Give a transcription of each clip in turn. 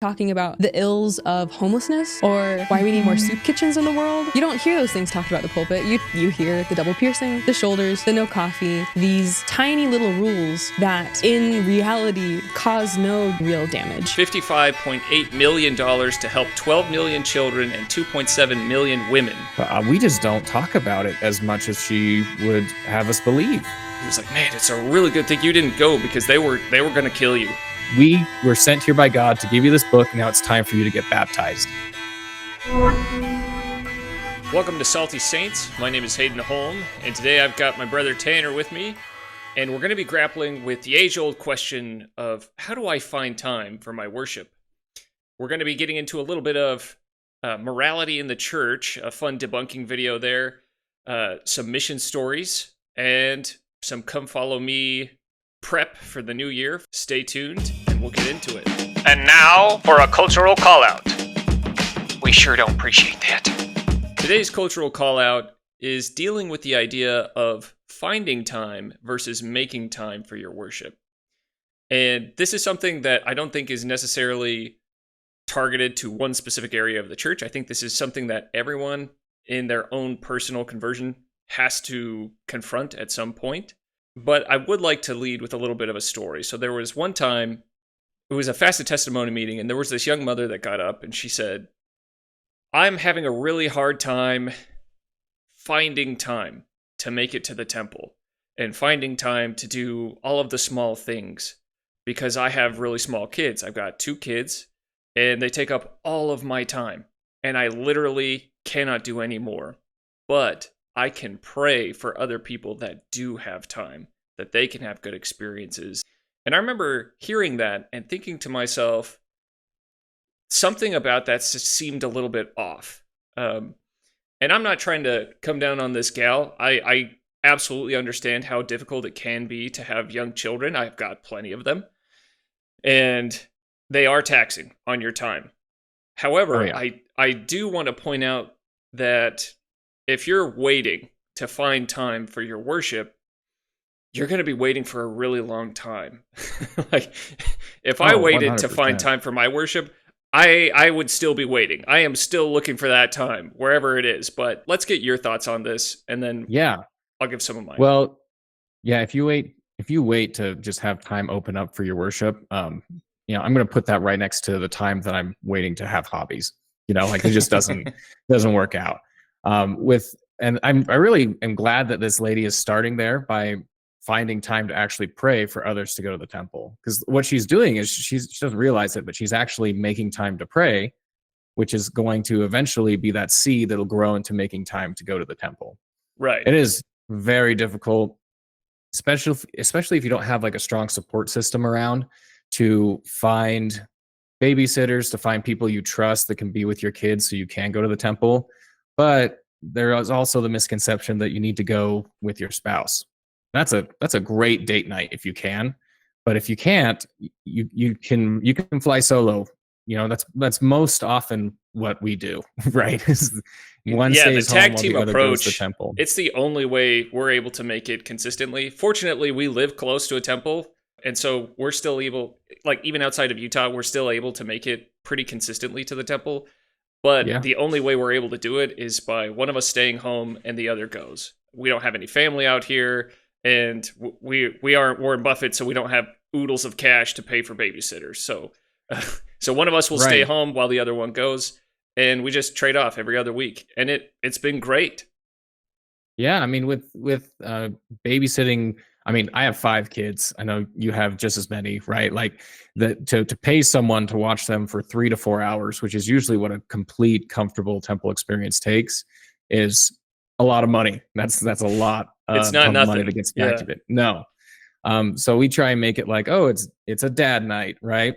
talking about the ills of homelessness or why we need more soup kitchens in the world. You don't hear those things talked about in the pulpit. You hear the double piercing, the shoulders, the no coffee, these tiny little rules that in reality cause no real damage. $55.8 million to help 12 million children and 2.7 million women. We just don't talk about it as much as she would have us believe. He was like, man, it's a really good thing you didn't go because they were going to kill you. We were sent here by God to give you this book. Now it's time for you to get baptized. Welcome to Salty Saints. My name is Hayden Holm, and today I've got my brother Tanner with me, and we're going to be grappling with the age-old question of how do I find time for my worship? We're going to be getting into a little bit of morality in the church, a fun debunking video there, some mission stories, and some come follow me prep for the new year. Stay tuned and we'll get into it. And now for a cultural call out. We sure don't appreciate that. Today's cultural call out is dealing with the idea of finding time versus making time for your worship. And this is something that I don't think is necessarily targeted to one specific area of the church. I think this is something that everyone in their own personal conversion has to confront at some point. But I would like to lead with a little bit of a story. So there was one time, it was a fasted testimony meeting, and there was this young mother that got up and she said, I'm having a really hard time finding time to make it to the temple and finding time to do all of the small things because I have really small kids. I've got 2 kids and they take up all of my time and I literally cannot do any more. But I can pray for other people that do have time, that they can have good experiences. And I remember hearing that and thinking to myself, something about that seemed a little bit off. And I'm not trying to come down on this gal. I absolutely understand how difficult it can be to have young children. I've got plenty of them. And they are taxing on your time. However, I do want to point out that if you're waiting to find time for your worship, you're going to be waiting for a really long time. Like, if I waited 100%. To find time for my worship, I would still be waiting. I am still looking for that time, wherever it is. But let's get your thoughts on this, and then I'll give some of mine. Well, yeah, if you wait to just have time open up for your worship, I'm going to put that right next to the time that I'm waiting to have hobbies. Like it just doesn't work out. And I really am glad that this lady is starting there by finding time to actually pray for others to go to the temple. Because what she's doing is she doesn't realize it, but she's actually making time to pray, which is going to eventually be that seed that'll grow into making time to go to the temple. Right. It is very difficult, especially if you don't have like a strong support system around to find babysitters, to find people you trust that can be with your kids so you can go to the temple. But there is also the misconception that you need to go with your spouse. That's a great date night if you can, but if you can't, you can fly solo. That's most often what we do, right? One stays the tag home team while the other approach. goes to the temple. It's the only way we're able to make it consistently. Fortunately, we live close to a temple, and so we're still able, like even outside of Utah, we're still able to make it pretty consistently to the temple. But the only way we're able to do it is by one of us staying home and the other goes. We don't have any family out here, and we aren't Warren Buffett, so we don't have oodles of cash to pay for babysitters. So one of us will stay home while the other one goes, and we just trade off every other week. And it's been great. Yeah, I mean, with babysitting, I mean, I have 5 kids. I know you have just as many, right? Like to pay someone to watch them for 3 to 4 hours, which is usually what a complete, comfortable temple experience takes, is a lot of money. That's a lot. It's not nothing. Money that gets back to it. No. So we try and make it like, it's a dad night, right?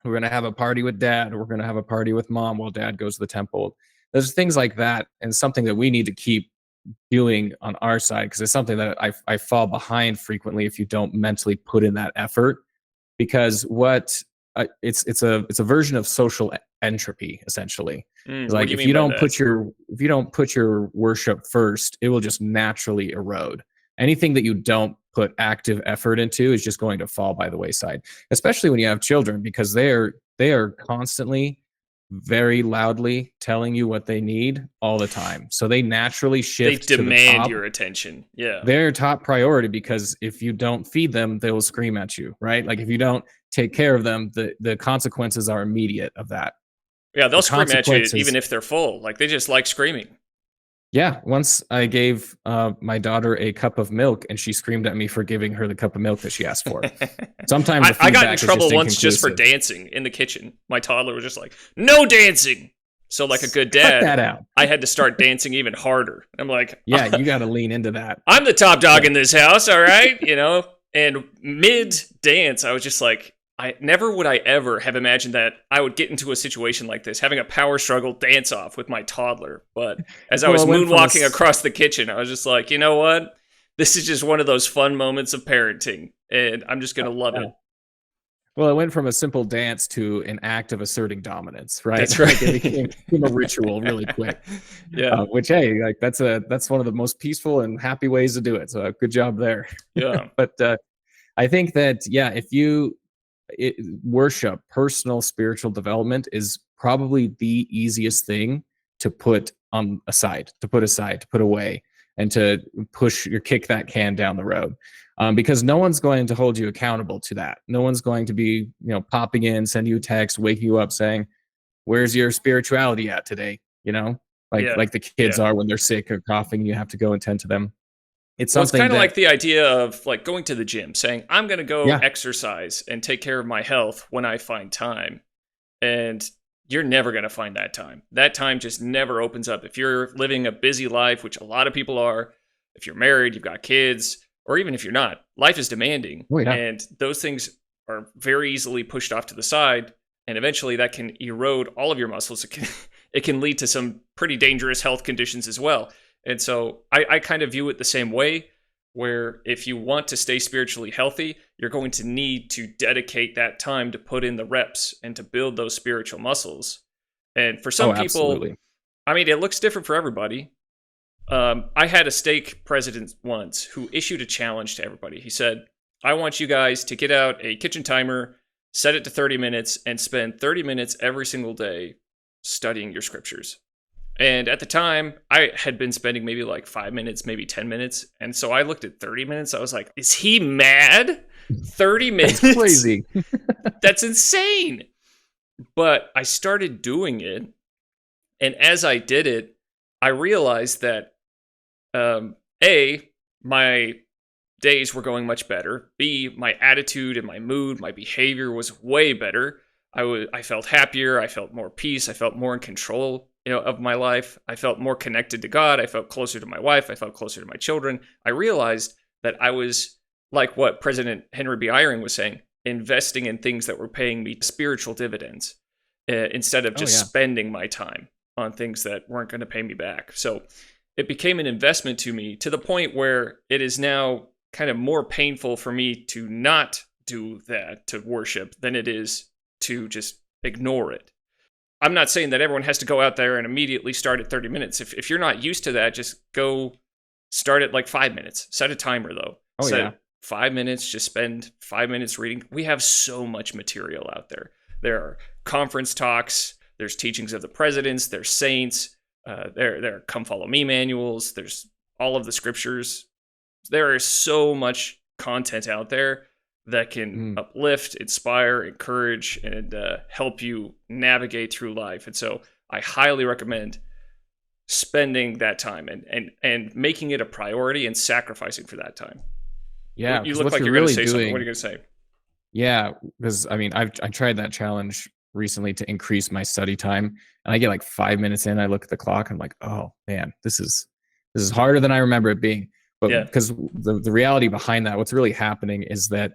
We're gonna have a party with dad. We're gonna have a party with mom while dad goes to the temple. There's things like that, and something that we need to keep doing on our side, because it's something that I fall behind frequently if you don't mentally put in that effort, because it's a version of social entropy, essentially. Like if you don't put your worship first, it will just naturally erode. Anything that you don't put active effort into is just going to fall by the wayside, especially when you have children, because they're they are constantly very loudly telling you what they need all the time. So they naturally shift They to the demand top. your attention. Yeah. Their top priority, because if you don't feed them, they will scream at you, right? Like if you don't take care of them, the consequences are immediate of that. Yeah, they'll The scream at you consequences- even if they're full. Like they just like screaming. Yeah, once I gave my daughter a cup of milk, and she screamed at me for giving her the cup of milk that she asked for. Sometimes the I got in feedback is trouble just once just for inconclusive. dancing in the kitchen. My toddler was just like, "No dancing." So like a good Cut that dad, out. I had to start dancing even harder. I'm like, Yeah, you got to lean into that. I'm the top dog in this house, all right? You know? And mid dance, I was just like, I never would I ever have imagined that I would get into a situation like this, having a power struggle dance off with my toddler. But as I was Well, it went from moonwalking across the kitchen, I was just like, you know what? This is just one of those fun moments of parenting, and I'm just going to love it. Well, it went from a simple dance to an act of asserting dominance, right? That's right. Like it became a ritual really quick. Yeah. Which, hey, like that's one of the most peaceful and happy ways to do it. So good job there. Yeah. But I think that, yeah, if you worship, personal spiritual development is probably the easiest thing to put aside, to put away, and to kick that can down the road. Because no one's going to hold you accountable to that. No one's going to be, popping in, sending you a text, waking you up saying, "Where's your spirituality at today?" Like the kids are when they're sick or coughing, you have to go and tend to them. It's something kind of like the idea of like going to the gym, saying, "I'm going to go Yeah. exercise and take care of my health when I find time." And you're never going to find that time. That time just never opens up. If you're living a busy life, which a lot of people are, if you're married, you've got kids, or even if you're not, life is demanding. Oh, yeah. And those things are very easily pushed off to the side. And eventually that can erode all of your muscles. It can lead to some pretty dangerous health conditions as well. And so I kind of view it the same way, where if you want to stay spiritually healthy, you're going to need to dedicate that time to put in the reps and to build those spiritual muscles. And for some people, absolutely. I mean, it looks different for everybody. I had a stake president once who issued a challenge to everybody. He said, "I want you guys to get out a kitchen timer, set it to 30 minutes, and spend 30 minutes every single day studying your scriptures." And at the time, I had been spending maybe like 5 minutes, maybe 10 minutes. And so I looked at 30 minutes. I was like, is he mad? 30 minutes? That's crazy. That's insane. But I started doing it. And as I did it, I realized that A, my days were going much better. B, my attitude and my mood, my behavior was way better. I felt happier. I felt more peace. I felt more in control, of my life. I felt more connected to God. I felt closer to my wife. I felt closer to my children. I realized that I was, like what President Henry B. Eyring was saying, investing in things that were paying me spiritual dividends instead of just spending my time on things that weren't going to pay me back. So it became an investment to me, to the point where it is now kind of more painful for me to not do that, to worship, than it is to just ignore it. I'm not saying that everyone has to go out there and immediately start at 30 minutes. If you're not used to that, just go start at like 5 minutes. Set a timer though. Set 5 minutes, just spend 5 minutes reading. We have so much material out there. There are conference talks, there's teachings of the presidents, there's saints, there are come follow me manuals, there's all of the scriptures. There is so much content out there that can uplift, inspire, encourage, and help you navigate through life. And so I highly recommend spending that time and making it a priority and sacrificing for that time. Yeah, you look like you're really going to say something. doing, What are you going to say? Yeah, because I mean, I tried that challenge recently to increase my study time, and I get like 5 minutes in, I look at the clock, and I'm like, oh man, this is harder than I remember it being. But because the reality behind that, what's really happening is that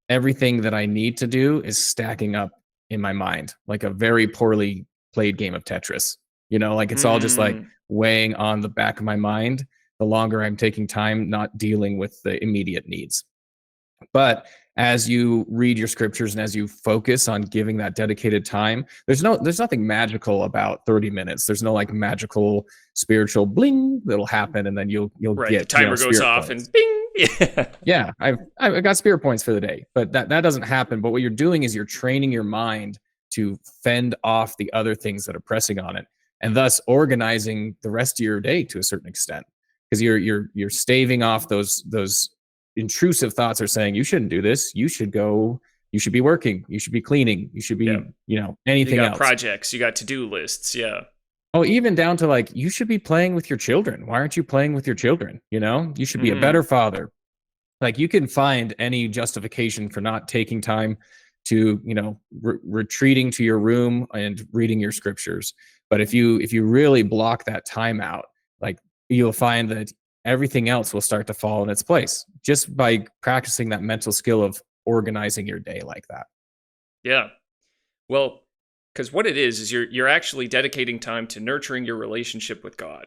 everything that I need to do is stacking up in my mind, like a very poorly played game of Tetris. Like it's all just like weighing on the back of my mind the longer I'm taking time not dealing with the immediate needs. But as you read your scriptures and as you focus on giving that dedicated time, there's nothing magical about 30 minutes. There's no like magical spiritual bling that'll happen and then you'll get the timer goes off points. and bing. Yeah, I've got spirit points for the day, but that doesn't happen. But what you're doing is you're training your mind to fend off the other things that are pressing on it, and thus organizing the rest of your day to a certain extent, because you're staving off those intrusive thoughts are saying, you shouldn't do this, you should be working, you should be cleaning, you should be anything you got else, projects, you got to-do lists. Oh, even down to like, you should be playing with your children. Why aren't you playing with your children? You should be a better father. Like, you can find any justification for not taking time to, retreating to your room and reading your scriptures. But if you really block that time out, like, you'll find that everything else will start to fall in its place just by practicing that mental skill of organizing your day like that. Yeah. Well, because what it is you're actually dedicating time to nurturing your relationship with God.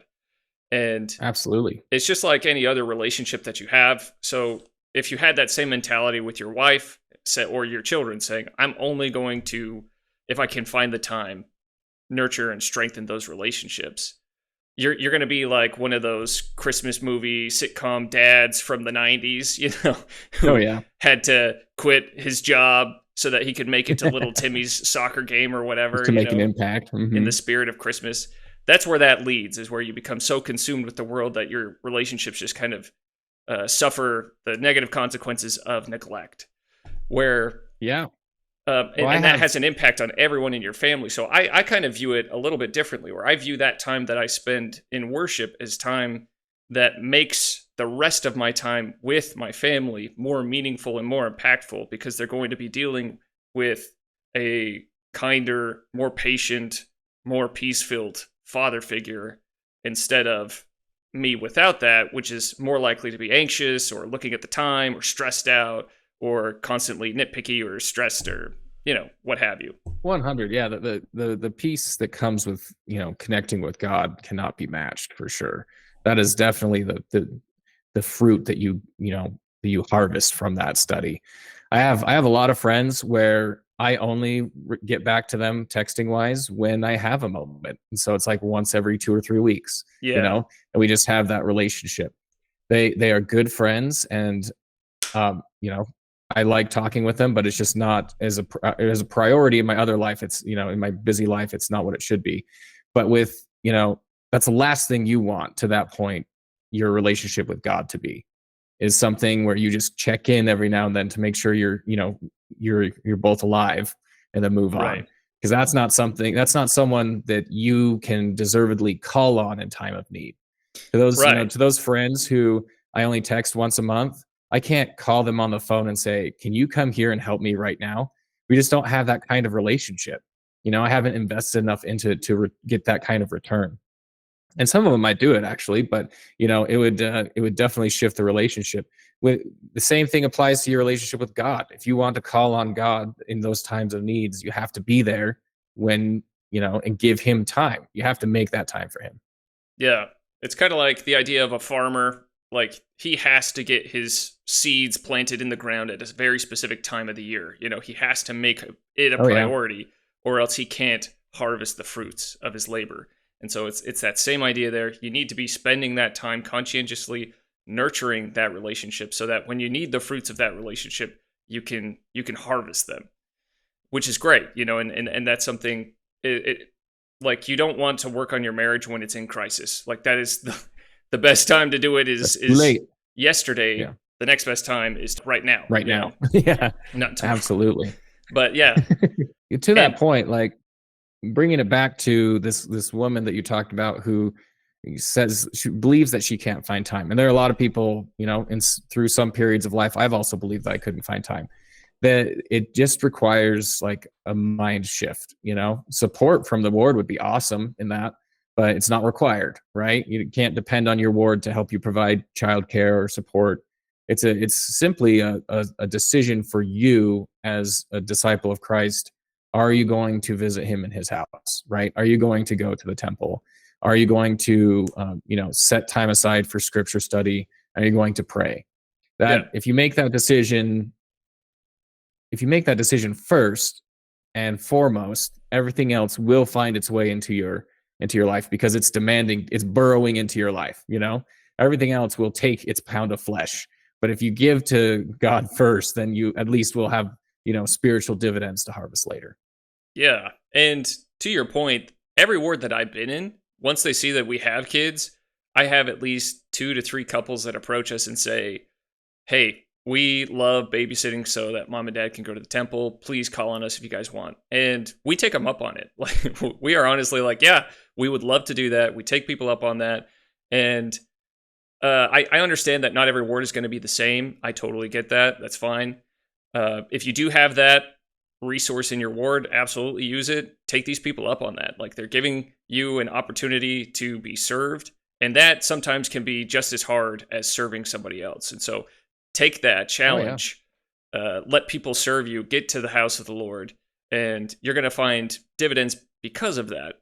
And absolutely, it's just like any other relationship that you have. So if you had that same mentality with your wife or your children, saying, I'm only going to, if I can find the time, nurture and strengthen those relationships, you're going to be like one of those Christmas movie sitcom dads from the 90s, who had to quit his job so that he could make it to little Timmy's soccer game or whatever. To make an impact. Mm-hmm. In the spirit of Christmas. That's where that leads, is where you become so consumed with the world that your relationships just kind of suffer the negative consequences of neglect. Where, that has an impact on everyone in your family. So I kind of view it a little bit differently, where I view that time that I spend in worship as time that makes the rest of my time with my family more meaningful and more impactful, because they're going to be dealing with a kinder, more patient, more peace-filled father figure, instead of me without that, which is more likely to be anxious or looking at the time or stressed out or constantly nitpicky or stressed or, what have you. 100. Yeah. The peace that comes with, connecting with God cannot be matched, for sure. That is definitely the fruit that you harvest from that study. I have a lot of friends where I only get back to them texting wise when I have a moment. And so it's like once every 2 or 3 weeks, and we just have that relationship. They are good friends, and, I like talking with them, but it's just not as a priority in my other life. It's, in my busy life, it's not what it should be. But with, that's the last thing you want to that point, your relationship with God to be, is something where you just check in every now and then to make sure you're both alive, and then move on. Because that's not someone that you can deservedly call on in time of need. To those, to those friends who I only text once a month, I can't call them on the phone and say, can you come here and help me right now? We just don't have that kind of relationship. I haven't invested enough into get that kind of return. And some of them might do it, actually, but it would definitely shift the relationship. With the same thing applies to your relationship with God. If you want to call on God in those times of needs, you have to be there when, and give him time. You have to make that time for him. Yeah. It's kind of like the idea of a farmer. Like, he has to get his seeds planted in the ground at a very specific time of the year. He has to make it a priority, or else he can't harvest the fruits of his labor. And so it's that same idea there. You need to be spending that time conscientiously nurturing that relationship, so that when you need the fruits of that relationship, you can harvest them, which is great, and that's something, like, you don't want to work on your marriage when it's in crisis. Like, that is the best time to do it is late. Yesterday. Yeah. The next best time is right now. Right now. Yeah, not tomorrow. Absolutely. But yeah, to that point, like, bringing it back to this woman that you talked about, who says she believes that she can't find time. And there are a lot of people, through some periods of life, I've also believed that I couldn't find time. That it just requires like a mind shift. Support from the ward would be awesome in that, but it's not required, right? You can't depend on your ward to help you provide childcare or support. It's simply a decision for you as a disciple of Christ. Are you going to visit him in his house, right? Are you going to go to the temple? Are you going to, set time aside for scripture study? Are you going to pray? If you make that decision first and foremost, everything else will find its way into your life, because it's burrowing into your life. Everything else will take its pound of flesh. But if you give to God first, then you at least will have, spiritual dividends to harvest later. Yeah. And to your point, every ward that I've been in, once they see that we have kids, I have at least 2 to 3 couples that approach us and say, hey, we love babysitting so that mom and dad can go to the temple. Please call on us if you guys want. And we take them up on it. Like, we are honestly like, yeah, we would love to do that. We take people up on that. And I understand that not every ward is going to be the same. I totally get that. That's fine. If you do have that resource in your ward, absolutely use it. Take these people up on that. Like, they're giving you an opportunity to be served. And that sometimes can be just as hard as serving somebody else. And so take that challenge, let people serve you, get to the house of the Lord, and you're going to find dividends because of that.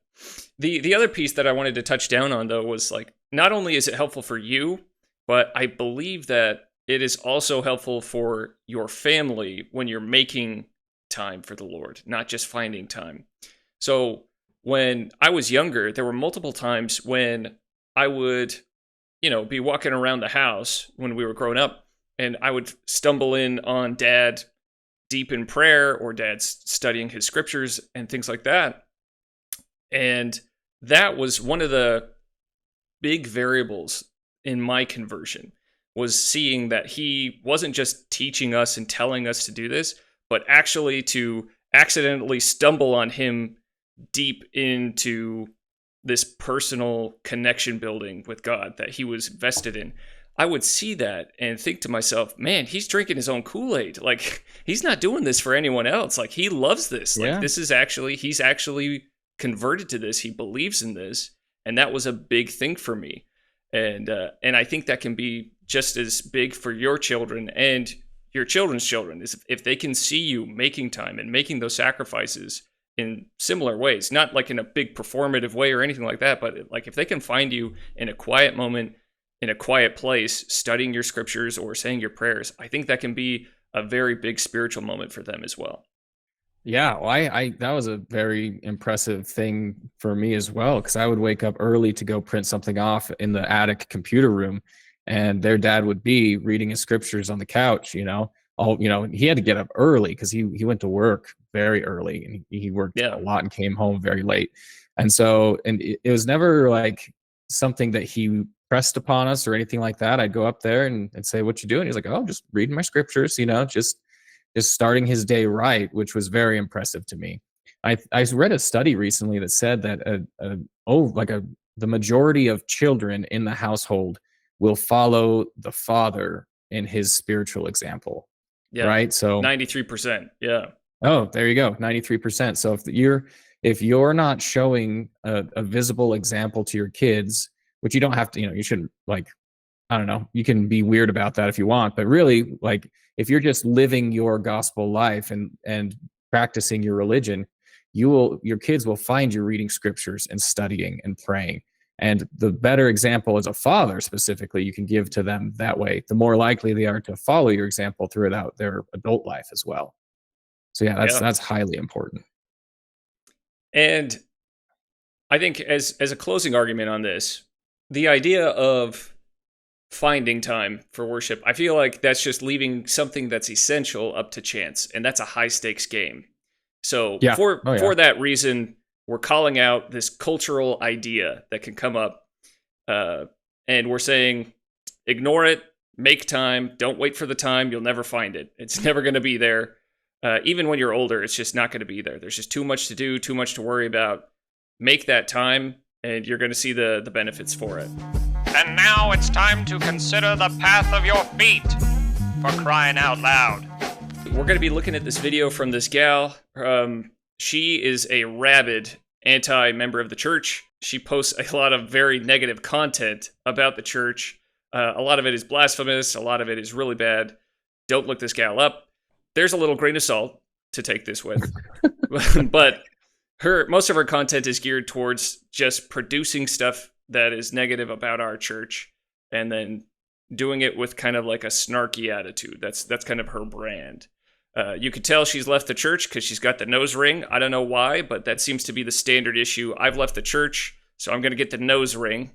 The other piece that I wanted to touch down on, though, was like, not only is it helpful for you, but I believe that it is also helpful for your family when you're making time for the Lord, not just finding time. So when I was younger, there were multiple times when I would, be walking around the house when we were growing up, and I would stumble in on dad deep in prayer, or dad's studying his scriptures and things like that. And that was one of the big variables in my conversion, was seeing that he wasn't just teaching us and telling us to do this, but actually to accidentally stumble on him deep into this personal connection building with God that he was vested in. I would see that and think to myself, man, he's drinking his own Kool-Aid. Like, he's not doing this for anyone else. Like, he loves this. Like, this is actually, he's actually converted to this. He believes in this. And that was a big thing for me. And I think that can be just as big for your children and your children's children, is if they can see you making time and making those sacrifices in similar ways, not like in a big performative way or anything like that, but like if they can find you in a quiet moment, in a quiet place, studying your scriptures or saying your prayers, I think that can be a very big spiritual moment for them as well. Yeah, well, I that was a very impressive thing for me as well, because I would wake up early to go print something off in the attic computer room, and their dad would be reading his scriptures on the couch. He had to get up early because he went to work very early, and he worked a lot and came home very late. And so, and it was never like something that he pressed upon us or anything like that. I'd go up there and say, "What you doing?" He's like, "Oh, just reading my scriptures," just starting his day right, which was very impressive to me. I read a study recently that said that the majority of children in the household will follow the father in his spiritual example. Yeah. Right. So 93%. Yeah. Oh, there you go. 93%. So if you're not showing a visible example to your kids, which you don't have to, you shouldn't, like, I don't know, you can be weird about that if you want, but really, like, if you're just living your gospel life and practicing your religion, your kids will find you reading scriptures and studying and praying. And the better example as a father specifically you can give to them that way, the more likely they are to follow your example throughout their adult life as well. So that's highly important. And I think as a closing argument on this, the idea of finding time for worship, I feel like that's just leaving something that's essential up to chance, and that's a high stakes game. So for that reason, we're calling out this cultural idea that can come up, and we're saying, ignore it, make time, don't wait for the time, you'll never find it. It's never going to be there. Even when you're older, it's just not going to be there. There's just too much to do, too much to worry about. Make that time, and you're going to see the benefits for it. And now it's time to consider the path of your feet, for crying out loud. We're going to be looking at this video from this gal. She is a rabid anti-member of the church. She posts a lot of very negative content about the church. A lot of it is blasphemous. A lot of it is really bad. Don't look this gal up. There's a little grain of salt to take this with. But most of her content is geared towards just producing stuff that is negative about our church, and then doing it with kind of like a snarky attitude. That's kind of her brand. You could tell she's left the church because she's got the nose ring. I don't know why, but that seems to be the standard issue. I've left the church, so I'm going to get the nose ring.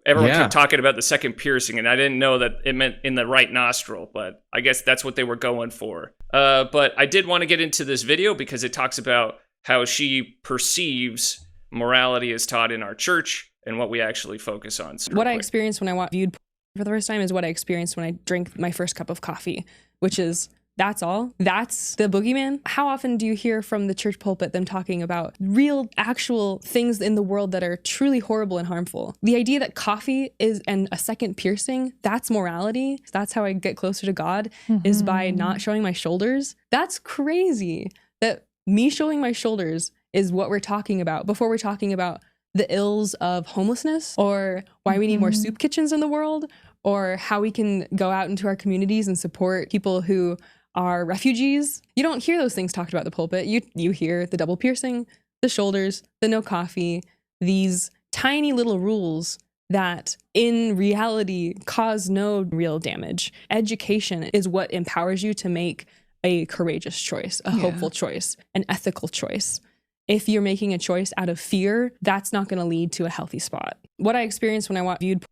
Everyone kept talking about the second piercing, and I didn't know that it meant in the right nostril, but I guess that's what they were going for. But I did want to get into this video because it talks about how she perceives morality as taught in our church and what we actually focus on. So what I experienced when I viewed for the first time is what I experienced when I drank my first cup of coffee, which is that's all. That's the boogeyman. How often do you hear from the church pulpit them talking about real, actual things in the world that are truly horrible and harmful? The idea that coffee is and a second piercing, that's morality. That's how I get closer to God, is by not showing my shoulders. That's crazy that me showing my shoulders is what we're talking about before we're talking about the ills of homelessness or why we need more soup kitchens in the world or how we can go out into our communities and support people who are refugees. You don't hear those things talked about the pulpit. You hear the double piercing, the shoulders, the no coffee, these tiny little rules that in reality cause no real damage. Education is what empowers you to make a courageous choice, a hopeful choice, an ethical choice. If you're making a choice out of fear, that's not going to lead to a healthy spot. What I experienced when I viewed.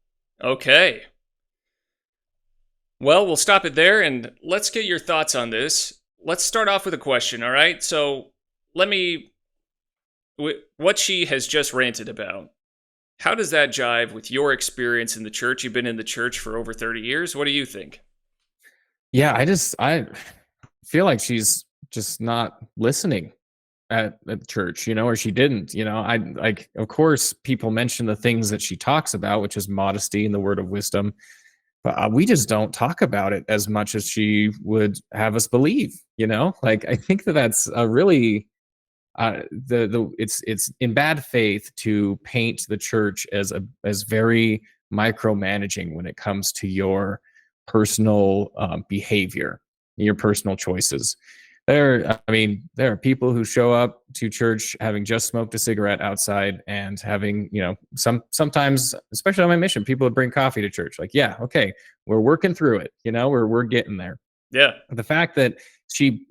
Okay. Well, we'll stop it there and let's get your thoughts on this. Let's start off with a question, all right? So what she has just ranted about, how does that jive with your experience in the church? You've been in the church for over 30 years. What do you think? Yeah, I feel like she's just not listening at church, or she didn't, I like, of course, people mention the things that she talks about, which is modesty and the word of wisdom. But we just don't talk about it as much as she would have us believe, like, I think that's a really, it's in bad faith to paint the church as very micromanaging when it comes to your personal behavior, your personal choices. There are people who show up to church having just smoked a cigarette outside and having, sometimes, especially on my mission, people would bring coffee to church. Like, yeah, okay, we're working through it. We're getting there. Yeah. The fact that she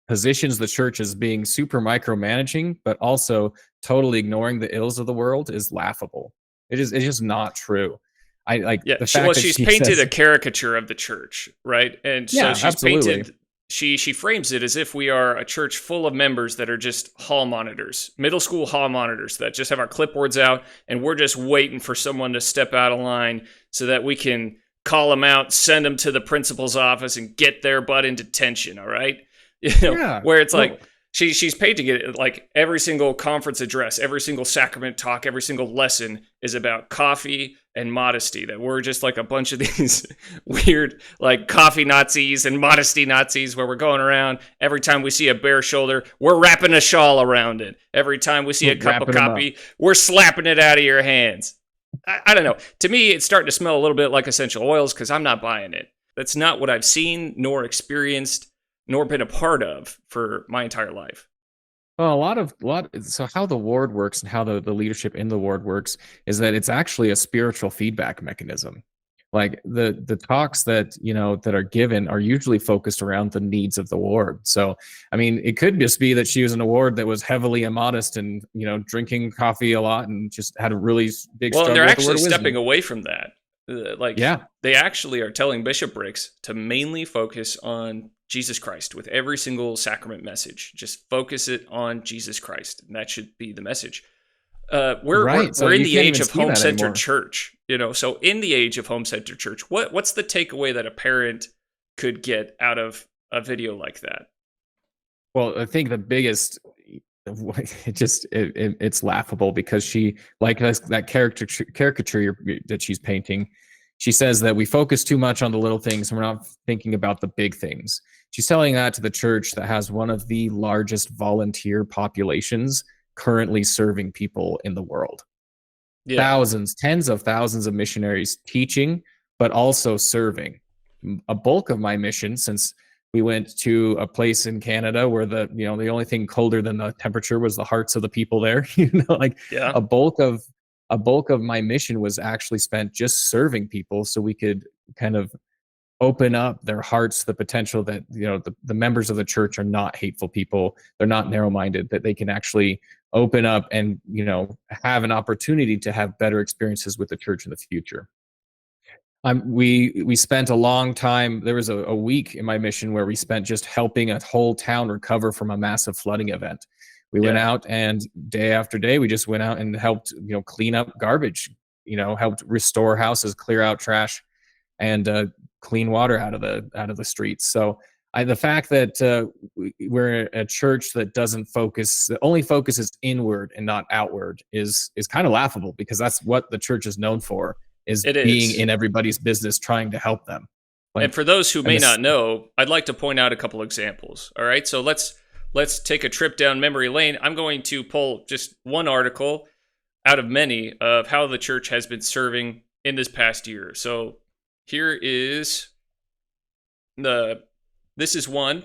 positions the church as being super micromanaging, but also totally ignoring the ills of the world is laughable. It's just not true. The fact that she's she painted says, a caricature of the church, right? And so she's absolutely. painted. She frames it as if we are a church full of members that are just hall monitors, middle school hall monitors that just have our clipboards out, and we're just waiting for someone to step out of line so that we can call them out, send them to the principal's office, and get their butt in detention. All right, where it's like she's painting it like every single conference address, every single sacrament talk, every single lesson is about coffee and modesty, that we're just like a bunch of these weird like coffee Nazis and modesty Nazis where we're going around. Every time we see a bare shoulder, we're wrapping a shawl around it. Every time we see a cup of coffee, we're slapping it out of your hands. I don't know. To me, it's starting to smell a little bit like essential oils because I'm not buying it. That's not what I've seen nor experienced nor been a part of for my entire life. Well, so how the ward works and how the leadership in the ward works is that it's actually a spiritual feedback mechanism. Like the talks that are given are usually focused around the needs of the ward. So I mean, it could just be that she was in a ward that was heavily immodest and drinking coffee a lot and just had a really big struggle. Well, and they're with actually the word of stepping wisdom. away from that. They actually are telling bishoprics to mainly focus on Jesus Christ with every single sacrament message. Just focus it on Jesus Christ, and that should be the message. We're in the age of home-centered church, So in the age of home-centered church, what's the takeaway that a parent could get out of a video like that? Well, I think the biggest, it's laughable because she, like that caricature that she's painting, she says that we focus too much on the little things and we're not thinking about the big things. She's telling that to the church that has one of the largest volunteer populations currently serving people in the world. Yeah. Thousands, tens of thousands of missionaries teaching, but also serving. A bulk of my mission, since we went to a place in Canada where the only thing colder than the temperature was the hearts of the people there. A bulk of my mission was actually spent just serving people so we could kind of open up their hearts to the potential that the members of the church are not hateful people. They're not narrow-minded, that they can actually open up and have an opportunity to have better experiences with the church in the future. We spent a long time. There was a week in my mission where we spent just helping a whole town recover from a massive flooding event. We went out, and day after day, we just went out and helped, clean up garbage, helped restore houses, clear out trash, and clean water out of the streets. So the fact that we're a church that that only focuses inward and not outward is kind of laughable, because that's what the church is known for, is being in everybody's business, trying to help them. And for those who may not know, I'd like to point out a couple examples. All right, so let's take a trip down memory lane. I'm going to pull just one article out of many of how the church has been serving in this past year. So here is this is one.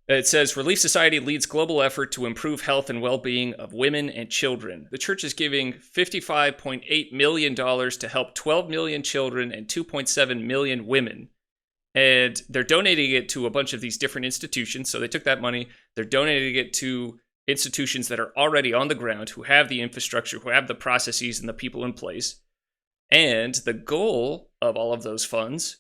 It says, Relief Society leads global effort to improve health and well-being of women and children. The church is giving $55.8 million to help 12 million children and 2.7 million women. And they're donating it to a bunch of these different institutions. So they took that money, they're donating it to institutions that are already on the ground, who have the infrastructure, who have the processes and the people in place. And the goal of all of those funds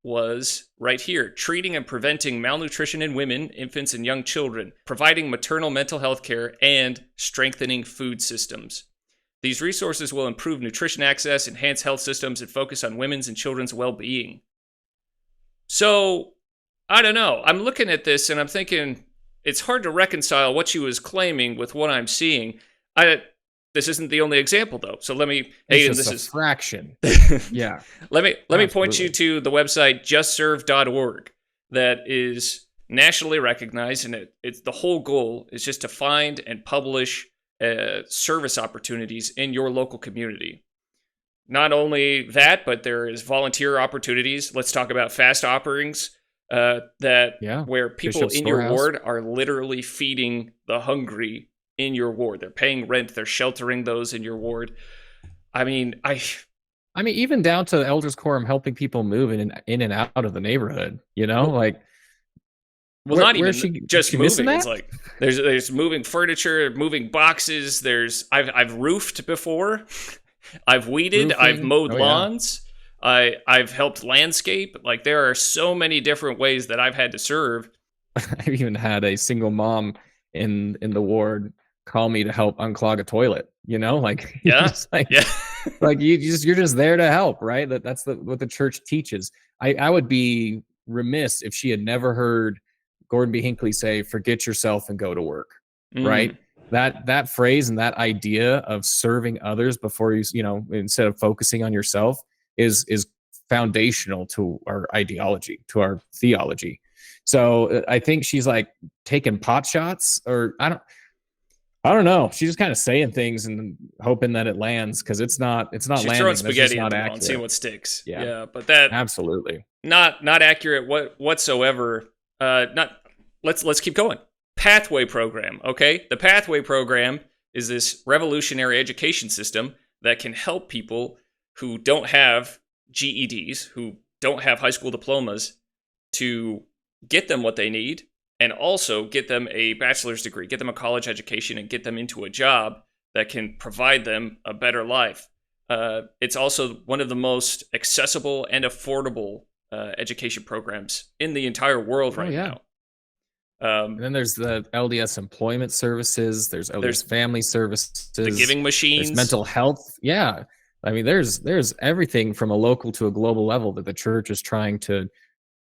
was right here: treating and preventing malnutrition in women, infants, and young children, providing maternal mental health care, and strengthening food systems. These resources will improve nutrition access, enhance health systems, and focus on women's and children's well-being. So, I don't know. I'm looking at this and I'm thinking it's hard to reconcile what she was claiming with what I'm seeing. This isn't the only example, though. So let me, Hayden, this is a fraction. Yeah. Let me point you to the website justserve.org that is nationally recognized, and it's the whole goal is just to find and publish service opportunities in your local community. Not only that, but there is volunteer opportunities. Let's talk about fast offerings where people Bishop's in your Storehouse. ward are literally feeding the hungry in your ward. They're paying rent. They're sheltering those in your ward. I mean, even down to the elders quorum helping people move in and out of the neighborhood. Not even just moving. It's like there's moving furniture, moving boxes. I've roofed before. I've weeded. Roofing. I've mowed lawns. Yeah. I've helped landscape. Like, there are so many different ways that I've had to serve. I've even had a single mom in the ward call me to help unclog a toilet. Like you're just there to help, right? That's what the church teaches. I would be remiss if she had never heard Gordon B. Hinckley say, "Forget yourself and go to work." Right? That phrase and that idea of serving others before you instead of focusing on yourself is foundational to our ideology, to our theology. So I think she's like taking pot shots, or I don't know. She's just kind of saying things and hoping that it lands, because it's not She's landing. Throwing spaghetti not and seeing what sticks. Yeah, but that absolutely not accurate whatsoever. Let's keep going. Pathway program. Okay, the Pathway program is this revolutionary education system that can help people who don't have GEDs, who don't have high school diplomas, to get them what they need, and also get them a bachelor's degree, get them a college education, and get them into a job that can provide them a better life. It's also one of the most accessible and affordable education programs in the entire world now. And then there's the LDS employment services. There's LDS family services. The giving machines. There's mental health. Yeah. I mean, there's everything from a local to a global level that the church is trying to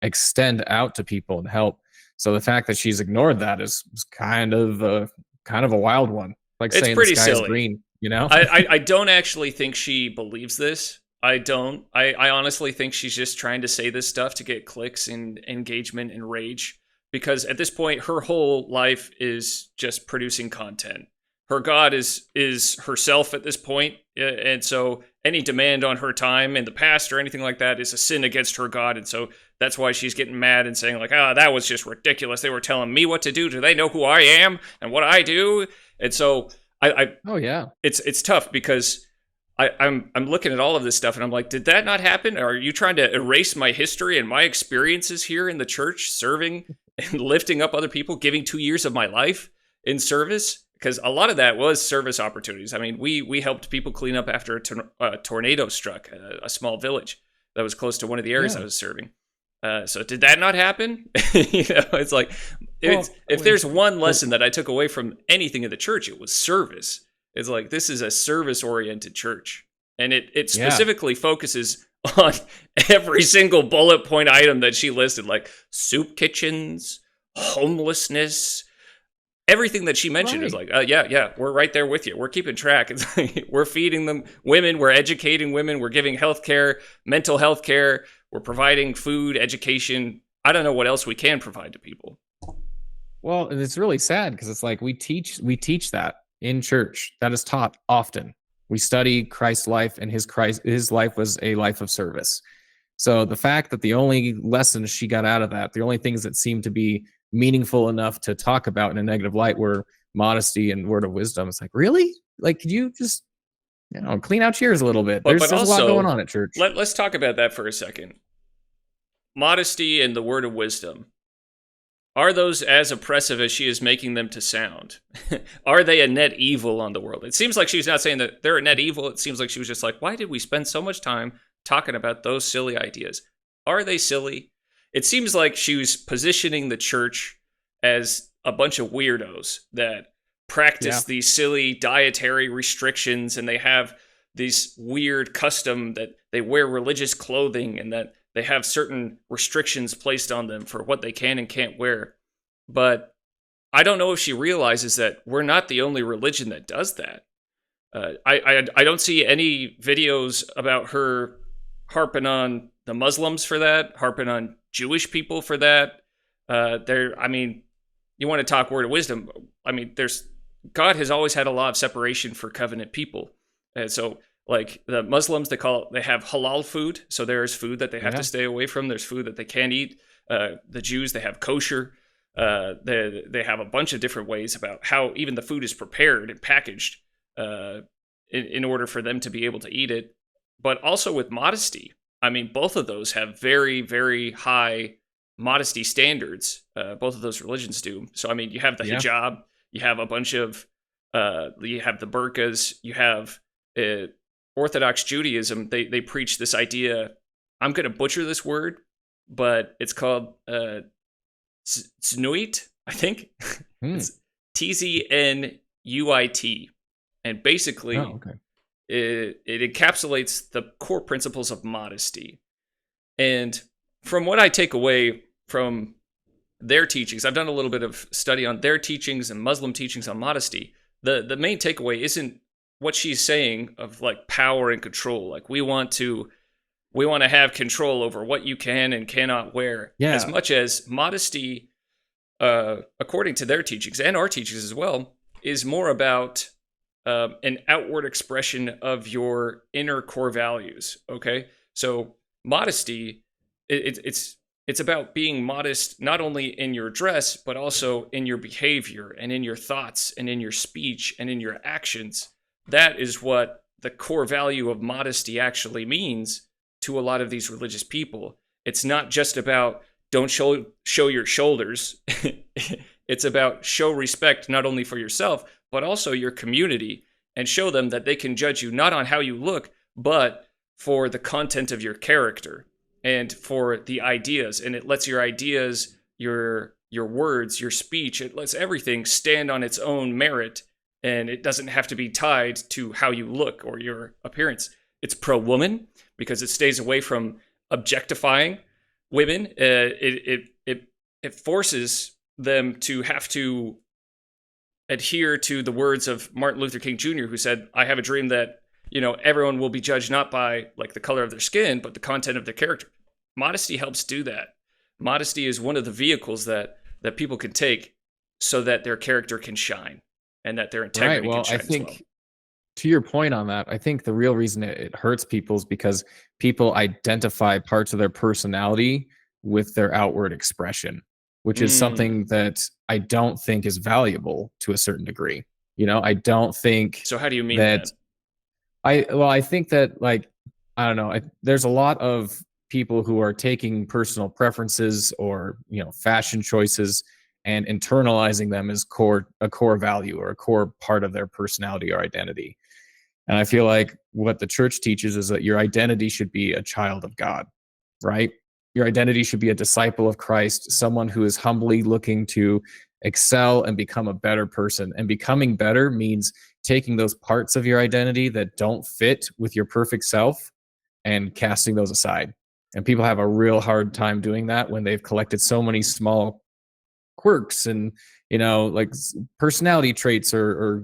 extend out to people and help. So the fact that she's ignored that is kind of a wild one. Like it's saying pretty the sky is silly. Green, I don't actually think she believes this. I don't. I honestly think she's just trying to say this stuff to get clicks and engagement and rage. Because at this point, her whole life is just producing content. Her God is herself at this point, and so any demand on her time in the past or anything like that is a sin against her God, and so that's why she's getting mad and saying like, that was just ridiculous. They were telling me what to do. Do they know who I am and what I do? And so it's tough, because I'm looking at all of this stuff and I'm like, did that not happen? Are you trying to erase my history and my experiences here in the church, serving and lifting up other people, giving 2 years of my life in service? Because a lot of that was service opportunities. I mean, we helped people clean up after a tornado struck a small village that was close to one of the areas I was serving. So did that not happen? It's like, if there's one lesson that I took away from anything in the church, it was service. It's like, this is a service-oriented church. And it specifically focuses on every single bullet point item that she listed, like soup kitchens, homelessness, everything that she mentioned is like, yeah, we're right there with you. We're keeping track. It's like, we're feeding them women, we're educating women, we're giving health care, mental health care, we're providing food, education. I don't know what else we can provide to people. Well, and it's really sad because it's like we teach that in church. That is taught often. We study Christ's life, and his life was a life of service. So the fact that the only lessons she got out of that, the only things that seemed to be meaningful enough to talk about in a negative light were modesty and word of wisdom. It's like, really? Like, could you just, clean out your ears a little bit? There's also, a lot going on at church. Let's talk about that for a second. Modesty and the word of wisdom. Are those as oppressive as she is making them to sound? Are they a net evil on the world? It seems like she's not saying that they're a net evil. It seems like she was just like, why did we spend so much time talking about those silly ideas? Are they silly? It seems like she was positioning the church as a bunch of weirdos that practice these silly dietary restrictions, and they have these weird custom that they wear religious clothing, and that they have certain restrictions placed on them for what they can and can't wear. But I don't know if she realizes that we're not the only religion that does that. I don't see any videos about her harping on the Muslims for that, harping on Jewish people for that. You want to talk word of wisdom. God has always had a law of separation for covenant people. And so, like the Muslims, they have halal food. So there's food that they have to stay away from. There's food that they can't eat. The Jews, they have kosher. They have a bunch of different ways about how even the food is prepared and packaged in order for them to be able to eat it. But also with modesty. Both of those have very, very high modesty standards. Both of those religions do. So, you have the hijab, you have a bunch of, you have the burqas, you have Orthodox Judaism. They preach this idea. I'm going to butcher this word, but it's called Znuit, I think. It's Tzenuit. And basically, it encapsulates the core principles of modesty. And from what I take away from their teachings, I've done a little bit of study on their teachings and Muslim teachings on modesty. The main takeaway isn't what she's saying of like power and control. Like we want to have control over what you can and cannot wear. As much as modesty, according to their teachings and our teachings as well, is more about an outward expression of your inner core values. Okay, so modesty, it's about being modest not only in your dress but also in your behavior and in your thoughts and in your speech and in your actions. That is what the core value of modesty actually means to a lot of these religious people. It's not just about don't show your shoulders. It's about show respect not only for yourself but also your community, and show them that they can judge you not on how you look, but for the content of your character and for the ideas. And it lets your ideas, your words, your speech, it lets everything stand on its own merit, and it doesn't have to be tied to how you look or your appearance. It's pro-woman because it stays away from objectifying women. It forces them to have to adhere to the words of Martin Luther King Jr., who said, I have a dream that, everyone will be judged not by like the color of their skin, but the content of their character. Modesty helps do that. Modesty is one of the vehicles that people can take so that their character can shine and that their integrity can shine. I think to your point on that, I think the real reason it hurts people is because people identify parts of their personality with their outward expression, which is something that I don't think is valuable to a certain degree. I don't think. So how do you mean that? I think that, like, I don't know. There's a lot of people who are taking personal preferences or, fashion choices and internalizing them as a core value or a core part of their personality or identity. And I feel like what the church teaches is that your identity should be a child of God, right? Your identity should be a disciple of Christ, someone who is humbly looking to excel and become a better person. And becoming better means taking those parts of your identity that don't fit with your perfect self and casting those aside. And people have a real hard time doing that when they've collected so many small quirks and, like personality traits or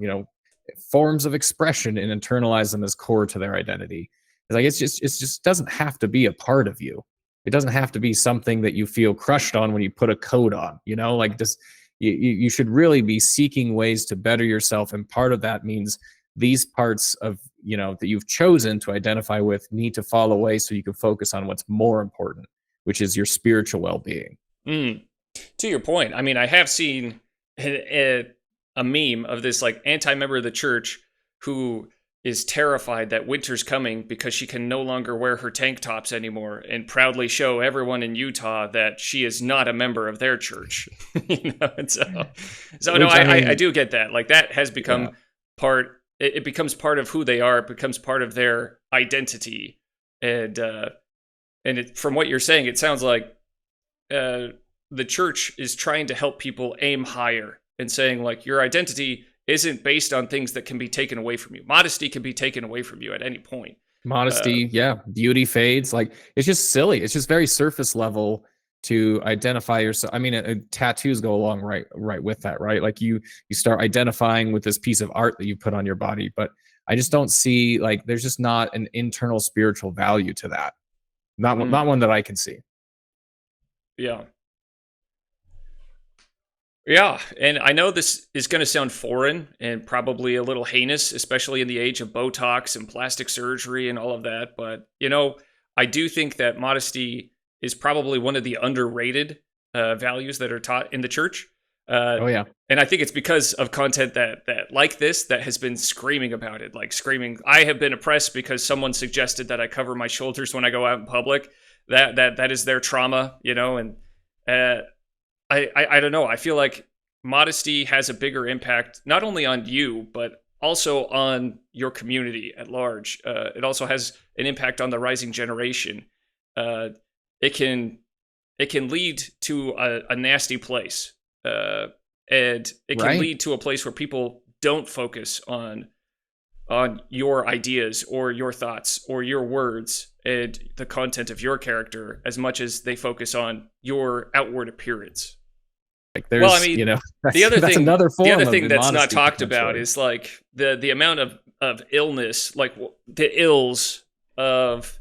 forms of expression, and internalize them as core to their identity. It's like, it just doesn't have to be a part of you. It doesn't have to be something that you feel crushed on when you put a coat on, like just, you should really be seeking ways to better yourself. And part of that means these parts of, that you've chosen to identify with need to fall away so you can focus on what's more important, which is your spiritual well-being. To your point, I mean, I have seen a meme of this like anti-member of the church who is terrified that winter's coming because she can no longer wear her tank tops anymore and proudly show everyone in Utah that she is not a member of their church. And so no, I do get that. Like that has become part. It becomes part of who they are. It becomes part of their identity. And from what you're saying, it sounds like the church is trying to help people aim higher and saying like your identity isn't based on things that can be taken away from you. Modesty can be taken away from you at any point. Modesty, beauty fades. Like it's just silly. It's just very surface level to identify yourself. I mean, tattoos go along right with that, right? Like you start identifying with this piece of art that you put on your body, but I just don't see like there's just not an internal spiritual value to that. Not one that I can see. Yeah. Yeah, and I know this is going to sound foreign and probably a little heinous, especially in the age of Botox and plastic surgery and all of that. But, I do think that modesty is probably one of the underrated values that are taught in the church. Oh, yeah. And I think it's because of content that like this that has been screaming about it, like screaming, I have been oppressed because someone suggested that I cover my shoulders when I go out in public. That is their trauma, and I don't know. I feel like modesty has a bigger impact, not only on you, but also on your community at large. It also has an impact on the rising generation. It can lead to a nasty place. And it can lead to a place where people don't focus on your ideas or your thoughts or your words and the content of your character as much as they focus on your outward appearance. Like the other thing that's not talked about is like the amount of illness, like the ills of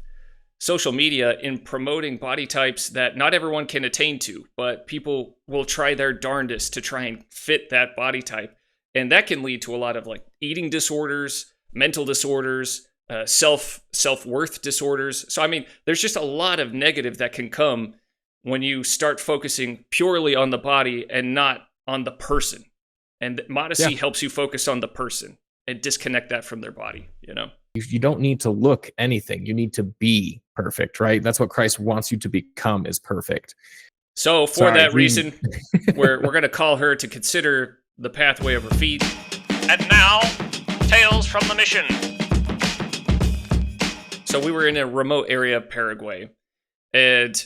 social media in promoting body types that not everyone can attain to, but people will try their darndest to try and fit that body type. And that can lead to a lot of like eating disorders, mental disorders, self-worth disorders. So, I mean, there's just a lot of negative that can come when you start focusing purely on the body and not on the person. And modesty helps you focus on the person and disconnect that from their body, You don't need to look anything. You need to be perfect, right? That's what Christ wants you to become, is perfect. So for that reason, we're going to call her to consider the pathway of her feet. And now, Tales from the Mission. So we were in a remote area of Paraguay, and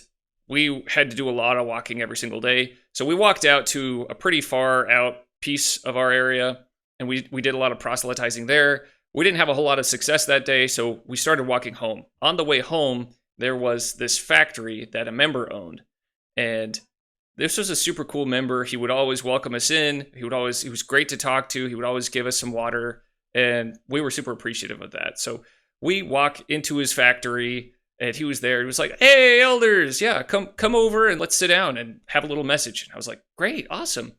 we had to do a lot of walking every single day. So we walked out to a pretty far out piece of our area, and we did a lot of proselytizing there. We didn't have a whole lot of success that day, so we started walking home. On the way home, there was this factory that a member owned, and this was a super cool member. He would always welcome us in. He was great to talk to. He would always give us some water, and we were super appreciative of that. So we walk into his factory, and he was there. He was like, "Hey, elders, yeah, come over and let's sit down and have a little message." And I was like, "Great, awesome."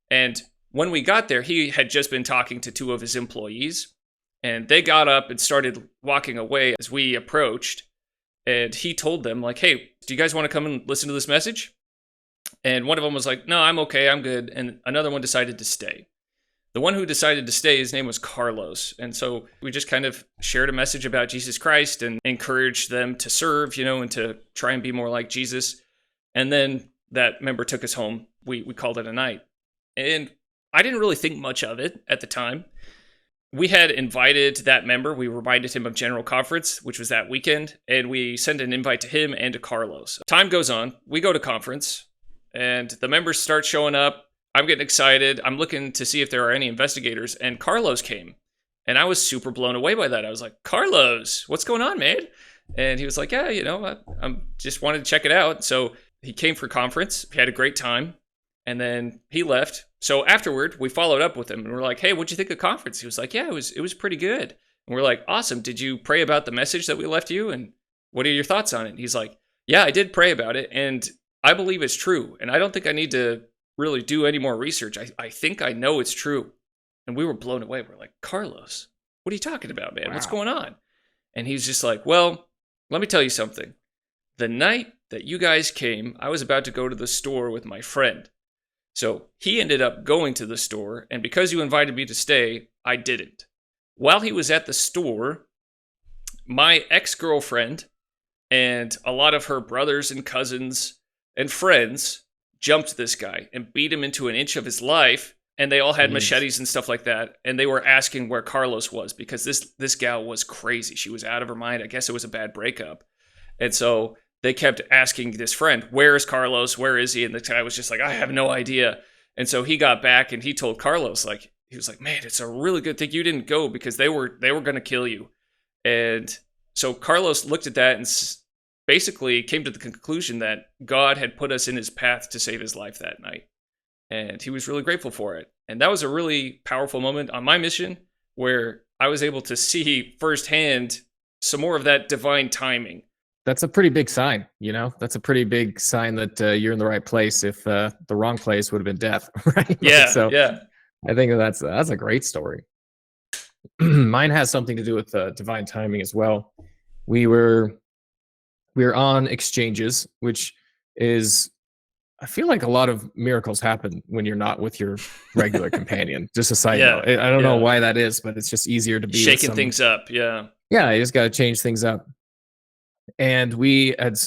And when we got there, he had just been talking to two of his employees, and they got up and started walking away as we approached. And he told them, like, "Hey, do you guys want to come and listen to this message?" And one of them was like, "No, I'm okay, I'm good." And another one decided to stay. The one who decided to stay, his name was Carlos. And so we just kind of shared a message about Jesus Christ and encouraged them to serve, and to try and be more like Jesus. And then that member took us home. We called it a night. And I didn't really think much of it at the time. we had invited that member. We reminded him of General Conference, which was that weekend, and we sent an invite to him and to Carlos. Time goes on. We go to conference, and the members start showing up. I'm getting excited. I'm looking to see if there are any investigators, and Carlos came. And I was super blown away by that. I was like, Carlos, what's going on, man? And he was like, yeah, I'm just wanted to check it out. So he came for conference. We had a great time. And then he left. So afterward, we followed up with him and we're like, hey, what'd you think of conference? He was like, yeah, it was pretty good. And we're like, awesome. Did you pray about the message that we left you? And what are your thoughts on it? And he's like, yeah, I did pray about it. And I believe it's true. And I don't think I need to really do any more research. I think I know it's true. And we were blown away. We're like, Carlos, what are you talking about, man? Wow. What's going on? And he's just like, well, let me tell you something. The night that you guys came, I was about to go to the store with my friend. So he ended up going to the store, and because you invited me to stay, I didn't. While he was at the store, my ex-girlfriend and a lot of her brothers and cousins and friends jumped this guy and beat him into an inch of his life, and they all had machetes and stuff like that, and they were asking where Carlos was because this gal was crazy. She was out of her mind. I guess it was a bad breakup. And so they kept asking this friend, where is Carlos? Where is he? And the guy was just like, I have no idea. And so he got back and he told Carlos, like, he was like, man, it's a really good thing you didn't go because they were going to kill you. And so Carlos looked at that and basically came to the conclusion that God had put us in his path to save his life that night. And he was really grateful for it. And that was a really powerful moment on my mission where I was able to see firsthand some more of that divine timing. That's a pretty big sign, That's a pretty big sign that you're in the right place. If the wrong place would have been death, right? Yeah, So yeah. I think that's a great story. Mine has something to do with divine timing as well. We were on exchanges, which is, I feel like a lot of miracles happen when you're not with your regular companion. Just a side note. I don't know why that is, but it's just easier to be shaking things up. Yeah. Yeah, you just got to change things up. And we had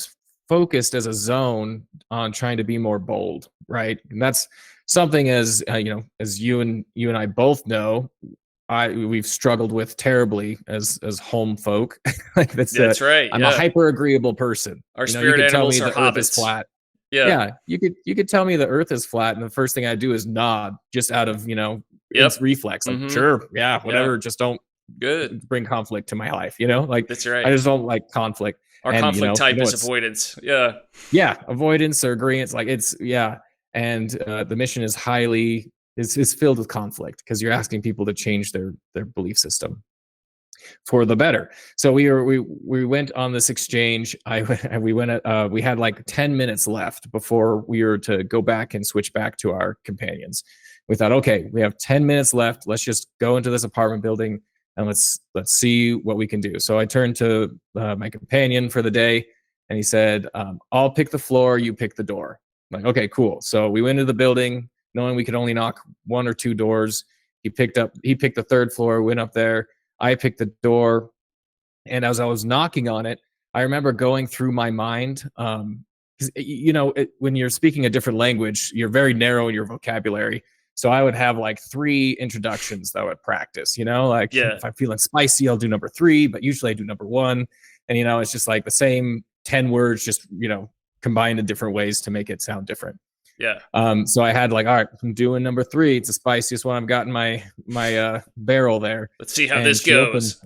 focused as a zone on trying to be more bold, right? And that's something as you and I both know, we've struggled with terribly as home folk. Like that's right. I'm a hyper agreeable person. Our spirit animals are the hobbits. Earth is flat. Yeah. You could tell me the Earth is flat, and the first thing I do is nod, just out of it's reflex. Like, sure, yeah, whatever. Just don't bring conflict to my life. Like that's right. I just don't like conflict. Our conflict type is avoidance. Yeah. Yeah, avoidance or agreeance. Like and the mission is is filled with conflict because you're asking people to change their belief system for the better. So we went on this exchange. We had like 10 minutes left before we were to go back and switch back to our companions. We thought, okay, we have 10 minutes left. Let's just go into this apartment building and let's see what we can do. So I turned to my companion for the day, and he said, I'll pick the floor, you pick the door. I'm like, okay, cool. So we went into the building knowing we could only knock one or two doors. He picked the third floor, went up there. I picked the door, and as I was knocking on it, I remember going through my mind, because when you're speaking a different language, you're very narrow in your vocabulary. So I would have like 3 introductions that I would practice, if I'm feeling spicy, I'll do number 3, but usually I do number 1. And, it's just like the same 10 words, just, combined in different ways to make it sound different. Yeah. So I had like, all right, I'm doing number 3. It's the spiciest one I've got in my barrel there. Let's see how this goes.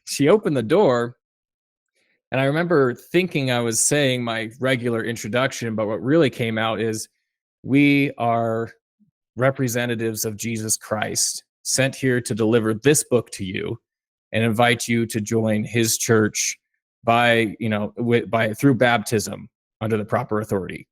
She opened the door, and I remember thinking I was saying my regular introduction, but what really came out is, we are representatives of Jesus Christ, sent here to deliver this book to you and invite you to join his church through baptism under the proper authority.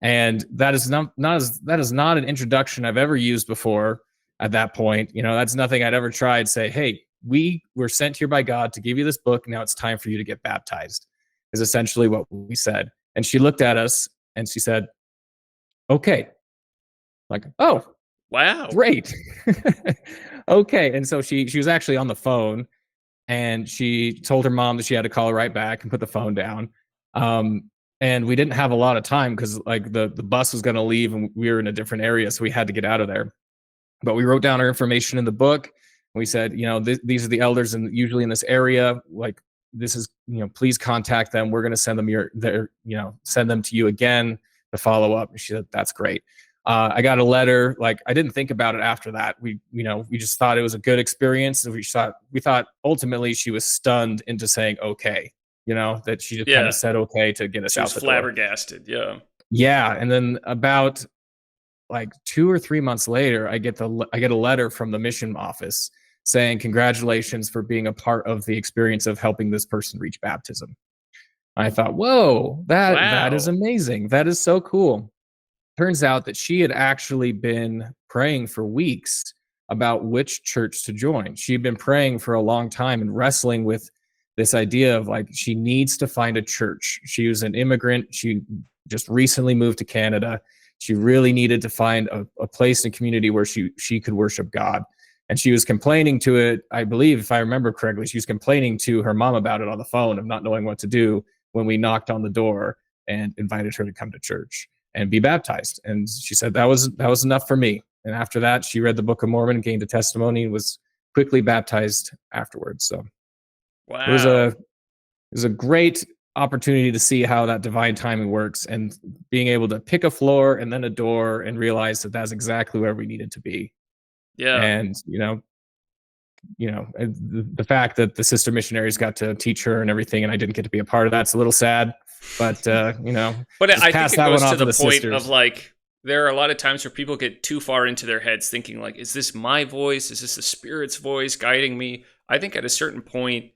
And that is not an introduction I've ever used before at that point. That's nothing I'd ever tried. Say, hey, we were sent here by God to give you this book. Now it's time for you to get baptized, is essentially what we said. And she looked at us and she said, okay. Like, oh, wow, great. Okay. And so she was actually on the phone, and she told her mom that she had to call her right back and put the phone down. And we didn't have a lot of time because like the bus was going to leave and we were in a different area. So we had to get out of there. But we wrote down her information in the book. We said, these are the elders, and usually in this area, like this is, please contact them. We're going to send them send them to you again to follow up. And she said, that's great. I got a letter. Like, I didn't think about it after that. We just thought it was a good experience. We thought ultimately she was stunned into saying, okay, that she just kind of said, okay, to get us out the door. She was flabbergasted. Yeah. Yeah. And then about like 2 or 3 months later, I get a letter from the mission office saying, congratulations for being a part of the experience of helping this person reach baptism. I thought, whoa, that is amazing. That is so cool. Turns out that she had actually been praying for weeks about which church to join. She'd been praying for a long time and wrestling with this idea of like, she needs to find a church. She was an immigrant. She just recently moved to Canada. She really needed to find a place in community where she could worship God. And she was complaining to it, I believe, if I remember correctly, she was complaining to her mom about it on the phone of not knowing what to do when we knocked on the door and invited her to come to church and be baptized. And she said, that was enough for me. And after that, she read the Book of Mormon, gained a testimony, and was quickly baptized afterwards. So wow. It was a great opportunity to see how that divine timing works, and being able to pick a floor and then a door and realize that that's exactly where we needed to be. Yeah. And, the fact that the sister missionaries got to teach her and everything, and I didn't get to be a part of that's a little sad, but, but I think it goes to the point of like, there are a lot of times where people get too far into their heads thinking like, is this my voice? Is this the Spirit's voice guiding me? I think at a certain point,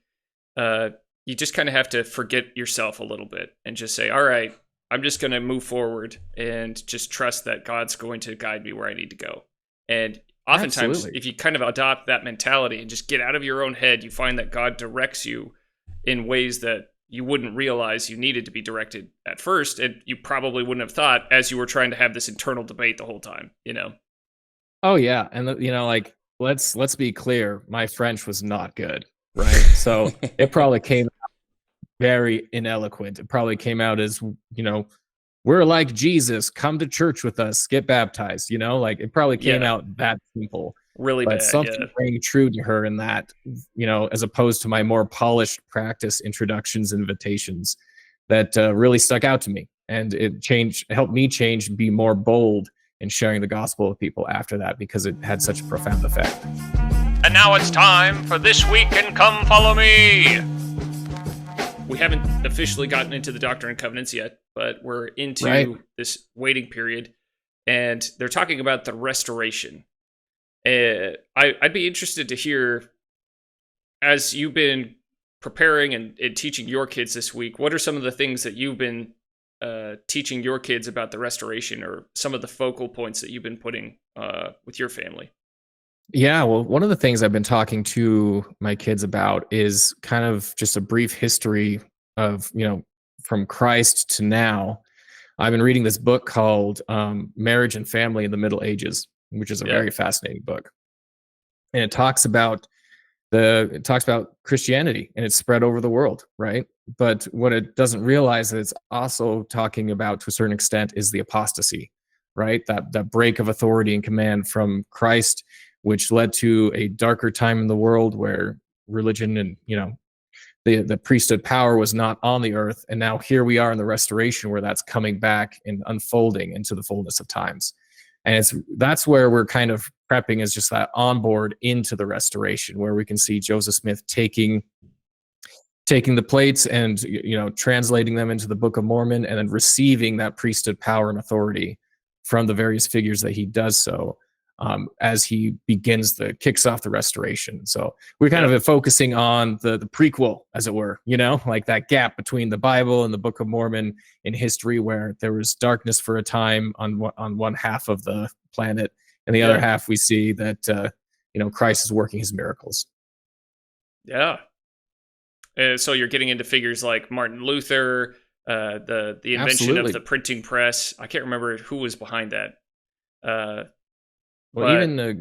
you just kind of have to forget yourself a little bit and just say, all right, I'm just going to move forward and just trust that God's going to guide me where I need to go. And oftentimes, if you kind of adopt that mentality and just get out of your own head, you find that God directs you in ways that you wouldn't realize you needed to be directed at first. And you probably wouldn't have thought as you were trying to have this internal debate the whole time, Oh, yeah. And, like, let's be clear. My French was not good, right? So it probably came out very ineloquent. It probably came out as, we're like Jesus, come to church with us, get baptized, like it probably came out that simple. Really but bad. Something rang true to her in that, as opposed to my more polished practice introductions, invitations that really stuck out to me. And it helped me be more bold in sharing the gospel with people after that, because it had such a profound effect. And now it's time for This Week in Come Follow Me. We haven't officially gotten into the Doctrine and Covenants yet, but we're into this waiting period, and they're talking about the restoration. I'd be interested to hear, as you've been preparing and teaching your kids this week, what are some of the things that you've been teaching your kids about the restoration, or some of the focal points that you've been putting with your family? Yeah, well, one of the things I've been talking to my kids about is kind of just a brief history of, from Christ to now. I've been reading this book called Marriage and Family in the Middle Ages, which is a very fascinating book. And it talks about Christianity, and it's spread over the world, right? But what it doesn't realize that it's also talking about, to a certain extent, is the apostasy, right? That break of authority and command from Christ, which led to a darker time in the world where religion and, the priesthood power was not on the earth. And now here we are in the restoration, where that's coming back and unfolding into the fullness of times. And that's where we're kind of prepping, is just that onboard into the restoration, where we can see Joseph Smith taking the plates and, translating them into the Book of Mormon, and then receiving that priesthood power and authority from the various figures that he does so. As he kicks off the restoration. So we're kind of focusing on the prequel, as it were, like that gap between the Bible and the Book of Mormon in history, where there was darkness for a time on one half of the planet, and the other half we see that, Christ is working his miracles. Yeah. So you're getting into figures like Martin Luther, the invention of the printing press. I can't remember who was behind that. Well,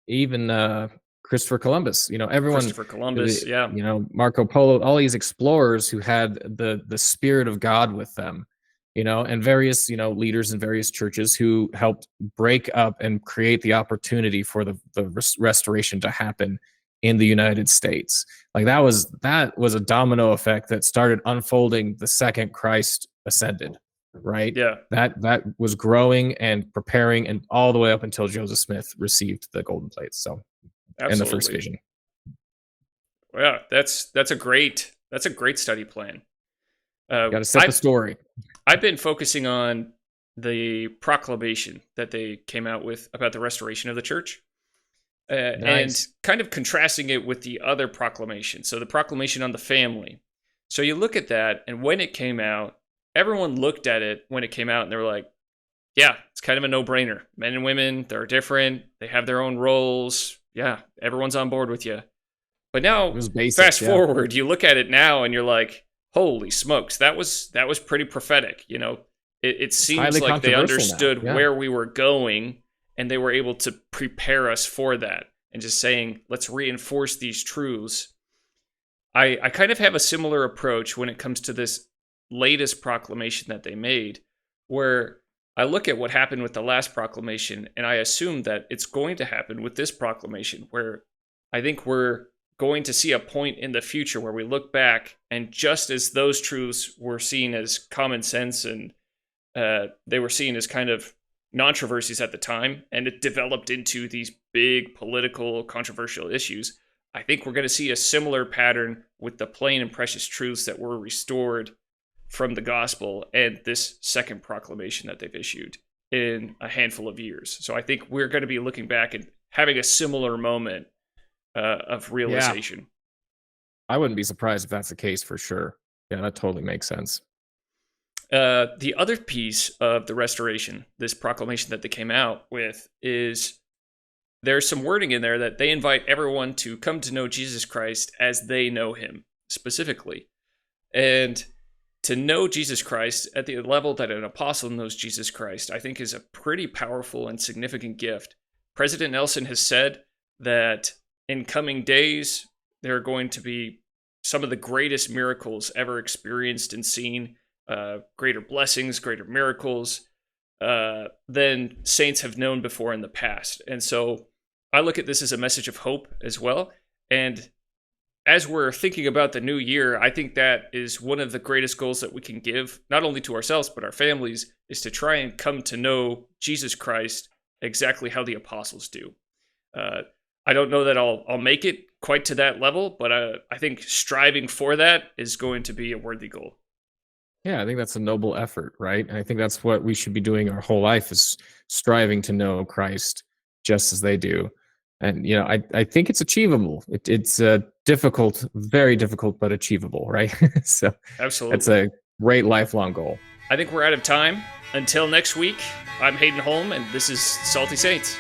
even Christopher Columbus, everyone, Christopher Columbus, Marco Polo, all these explorers who had the Spirit of God with them, and various, leaders in various churches who helped break up and create the opportunity for the restoration to happen in the United States. Like that was a domino effect that started unfolding the second Christ ascended, right? Yeah. That was growing and preparing and all the way up until Joseph Smith received the golden plates. So, Absolutely. and the first vision. Yeah, that's a great study plan. Got to set the story. I've been focusing on the proclamation that they came out with about the restoration of the church, Nice. and kind of contrasting it with the other proclamation. So the proclamation on the family. So you look at that, and when it came out, everyone looked at it when it came out, and they were like, "Yeah, it's kind of a no-brainer. Men and women, they're different. They have their own roles. Yeah, everyone's on board with you." But now, It was basic, fast yeah. forward, you look at it now, and you're like, "Holy smokes, that was pretty prophetic." It seems highly like they controversial understood now, yeah. where we were going, and they were able to prepare us for that. And just saying, let's reinforce these truths. I kind of have a similar approach when it comes to this latest proclamation that they made, where I look at what happened with the last proclamation, and I assume that it's going to happen with this proclamation, where I think we're going to see a point in the future where we look back, and just as those truths were seen as common sense and they were seen as kind of controversies at the time, and it developed into these big political controversial issues, I think we're going to see a similar pattern with the plain and precious truths that were restored from the gospel and this second proclamation that they've issued in a handful of years. So I think we're going to be looking back and having a similar moment of realization. I wouldn't be surprised if that's the case for sure. Yeah, that totally makes sense. The other piece of the restoration, this proclamation that they came out with, is there's some wording in there that they invite everyone to come to know Jesus Christ as they know him specifically. And to know Jesus Christ at the level that an apostle knows Jesus Christ, I think is a pretty powerful and significant gift. President Nelson has said that in coming days, there are going to be some of the greatest miracles ever experienced and seen, greater blessings, greater miracles than saints have known before in the past. And so I look at this as a message of hope as well. And as we're thinking about the new year, I think that is one of the greatest goals that we can give, not only to ourselves, but our families, is to try and come to know Jesus Christ exactly how the apostles do. I don't know that I'll make it quite to that level, but I think striving for that is going to be a worthy goal. Yeah, I think that's a noble effort, right? And I think that's what we should be doing our whole life, is striving to know Christ just as they do. And, I think it's achievable. It's difficult, very difficult, but achievable, right? So Absolutely. It's a great lifelong goal. I think we're out of time. Until next week, I'm Hayden Holm, and this is Salty Saints.